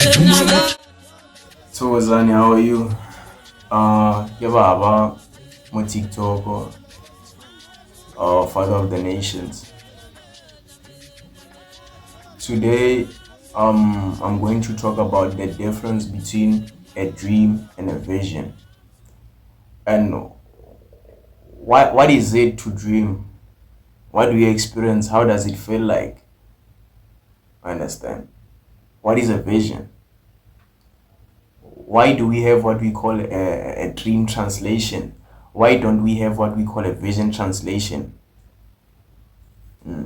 So Zani, how are you? Yababa, mo TikTok, Father of the Nations. Today, I'm going to talk about the difference between a dream and a vision, and what is it to dream? What do you experience? How does it feel like? Understand? What is a vision? Why do we have what we call a dream translation? Why don't we have what we call a vision translation?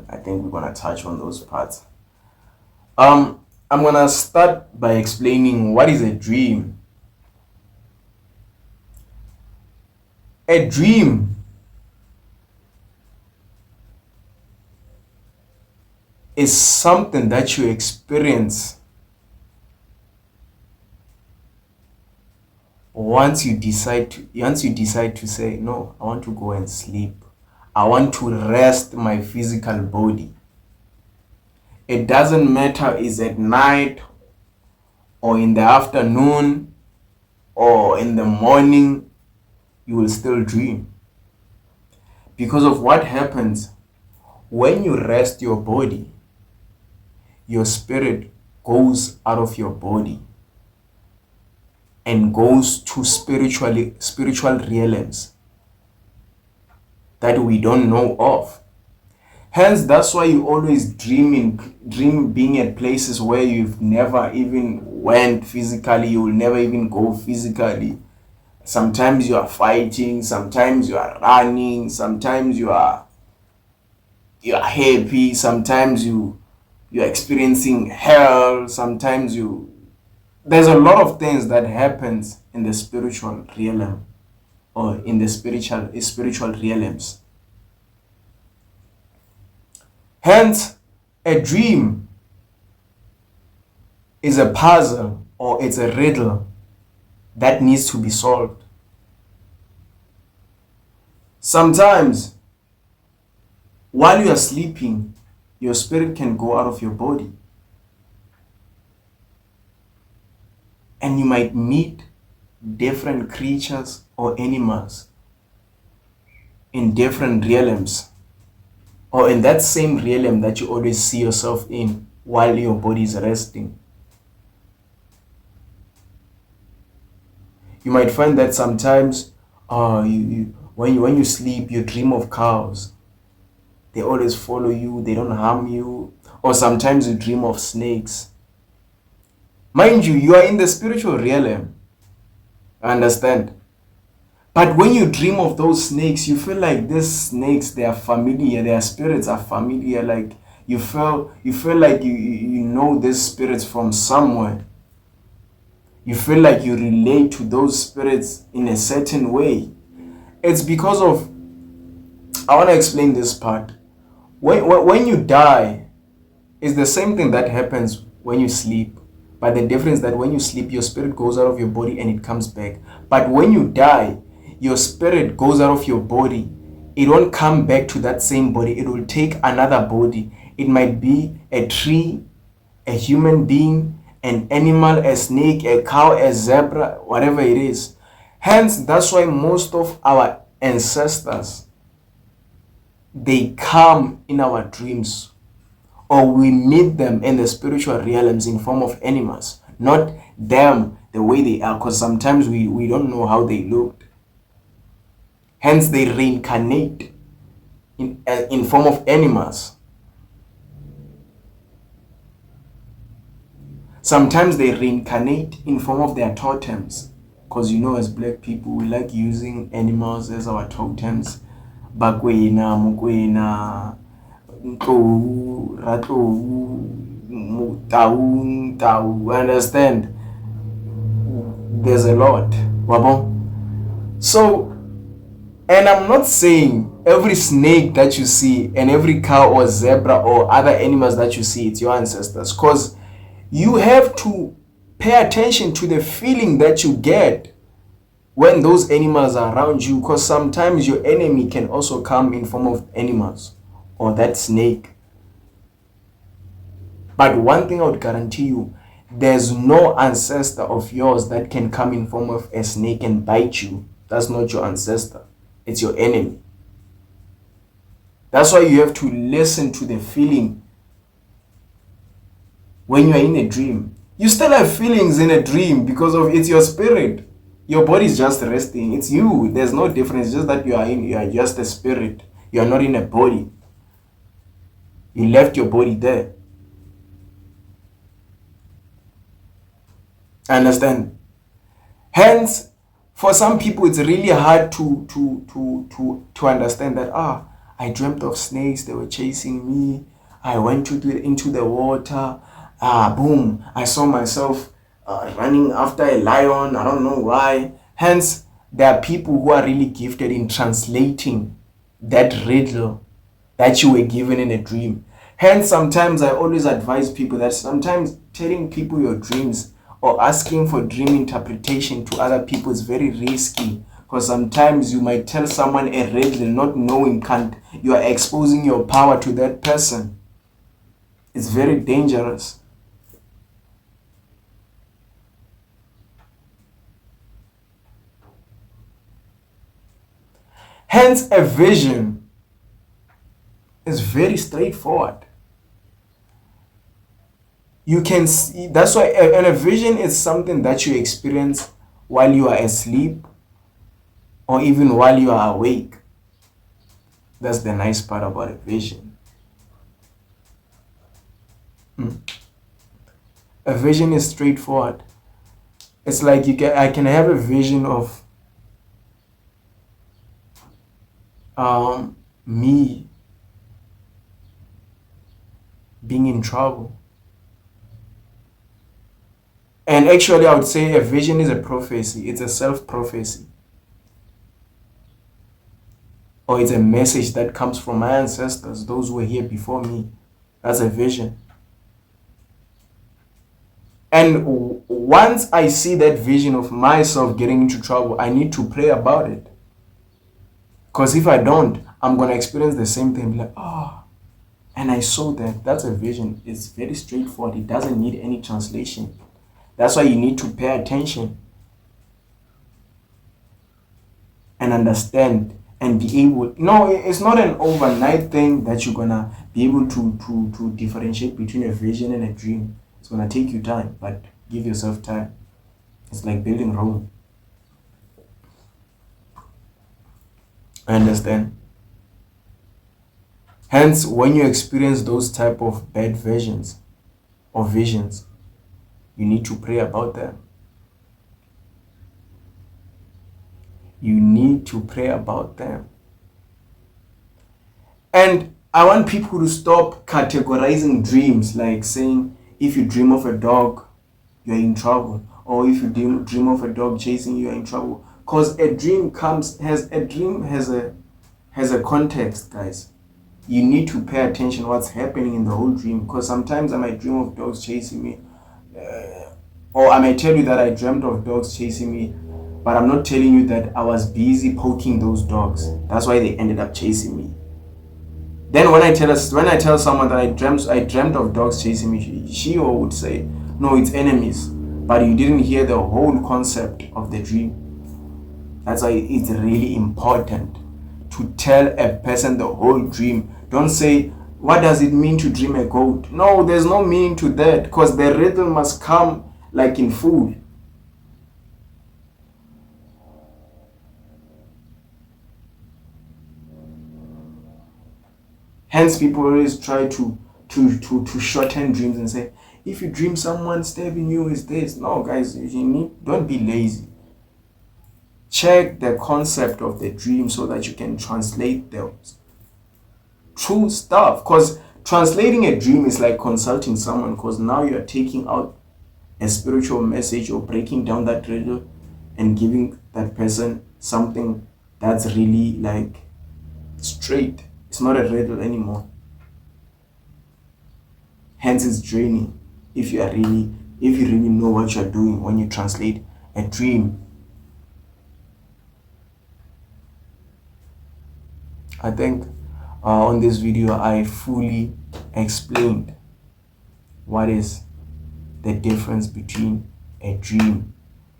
I think we're gonna touch on those parts. I'm gonna start by explaining what is a dream. A dream is something that you experience once you decide to say, no, I want to go and sleep. I want to rest my physical body. It doesn't matter is at night or in the afternoon or in the morning, you will still dream. Because of what happens when you rest your body, your spirit goes out of your body and goes to spiritual realms that we don't know of. Hence, that's why you always dream being at places where you've never even went physically. You will never even go physically. Sometimes you are fighting, sometimes you are running, sometimes you are happy, sometimes you're experiencing hell, sometimes there's a lot of things that happens in the spiritual realm or in the spiritual realms. Hence, a dream is a puzzle or it's a riddle that needs to be solved. Sometimes, while you are sleeping, your spirit can go out of your body. And you might meet different creatures or animals in different realms, or in that same realm that you always see yourself in while your body is resting. You might find that sometimes when you sleep, you dream of cows. They always follow you, they don't harm you. Or sometimes you dream of snakes. Mind you, you are in the spiritual realm. Understand? But when you dream of those snakes, you feel like these snakes, they are familiar, their spirits are familiar. Like you feel like you know these spirits from somewhere. You feel like you relate to those spirits in a certain way. It's because of, I want to explain this part. When you die, it's the same thing that happens when you sleep. But the difference is that when you sleep, your spirit goes out of your body and it comes back. But when you die, your spirit goes out of your body. It won't come back to that same body. It will take another body. It might be a tree, a human being, an animal, a snake, a cow, a zebra, whatever it is. Hence, that's why most of our ancestors, they come in our dreams, or we meet them in the spiritual realms in form of animals, not them the way they are, because sometimes we don't know how they looked. Hence, they reincarnate in form of animals. Sometimes they reincarnate in form of their totems, because as black people, we like using animals as our totems. Bakwena, Mukwena, Nko, Rato, Tau, understand? There's a lot. Wabo? So, and I'm not saying every snake that you see and every cow or zebra or other animals that you see, it's your ancestors. Because you have to pay attention to the feeling that you get when those animals are around you, because sometimes your enemy can also come in form of animals or that snake. But one thing I would guarantee you, There's no ancestor of yours that can come in form of a snake and bite you. That's not your ancestor. It's your enemy. That's why you have to listen to the feeling when you are in a dream. You still have feelings in a dream because of it's your spirit. Your body is just resting. It's you. There's no difference. It's just that you are just a spirit. You are not in a body. You left your body there. Understand? Hence, for some people, it's really hard to understand that I dreamt of snakes. They were chasing me. I went into the water. Boom! I saw myself running after a lion. I don't know why. Hence, there are people who are really gifted in translating that riddle that you were given in a dream. Hence, sometimes I always advise people that sometimes telling people your dreams or asking for dream interpretation to other people is very risky, because sometimes you might tell someone a riddle not knowing you are exposing your power to that person. It's very dangerous. Hence, a vision is very straightforward. You can see, that's why a vision is something that you experience while you are asleep or even while you are awake. That's the nice part about a vision. A vision is straightforward. It's like I can have a vision of me being in trouble. And actually, I would say a vision is a prophecy. It's a self-prophecy. Or it's a message that comes from my ancestors, those who were here before me. That's a vision. And once I see that vision of myself getting into trouble, I need to pray about it. Because if I don't, I'm going to experience the same thing. Like, and I saw that. That's a vision. It's very straightforward. It doesn't need any translation. That's why you need to pay attention and understand and be able. No, it's not an overnight thing that you're going to be able to differentiate between a vision and a dream. It's going to take you time, but give yourself time. It's like building Rome. I understand. Hence, when you experience those type of bad visions or visions, you need to pray about them. You need to pray about them. And I want people to stop categorizing dreams, like saying, if you dream of a dog, you're in trouble. Or if you dream of a dog chasing you, you're in trouble. Because a dream has a context, guys. You need to pay attention what's happening in the whole dream. Because sometimes I might dream of dogs chasing me. Or I might tell you that I dreamt of dogs chasing me. But I'm not telling you that I was busy poking those dogs. That's why they ended up chasing me. Then when I tell someone that I dreamt of dogs chasing me, she would say, no, it's enemies. But you didn't hear the whole concept of the dream. That's why it's really important to tell a person the whole dream. Don't say, what does it mean to dream a goat? No, there's no meaning to that, because the riddle must come like in full. Hence, people always try to shorten dreams and say, if you dream someone stabbing you is this. No, guys, don't be lazy. Check the concept of the dream so that you can translate the true stuff. Because translating a dream is like consulting someone, because now you are taking out a spiritual message or breaking down that riddle and giving that person something that's really like straight. It's not a riddle anymore. Hence, it's draining if you really know what you're doing when you translate a dream. I think on this video I fully explained what is the difference between a dream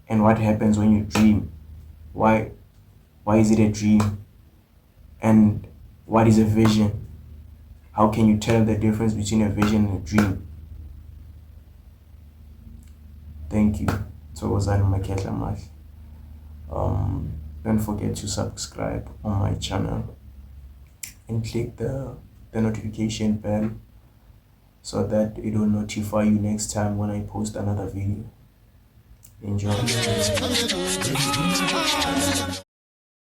and what happens when you dream. Why is it a dream? And what is a vision? How can you tell the difference between a vision and a dream? Thank you. So was Maketla Mash. Don't forget to subscribe on my channel and click the notification bell so that it will notify you next time when I post another video. Enjoy.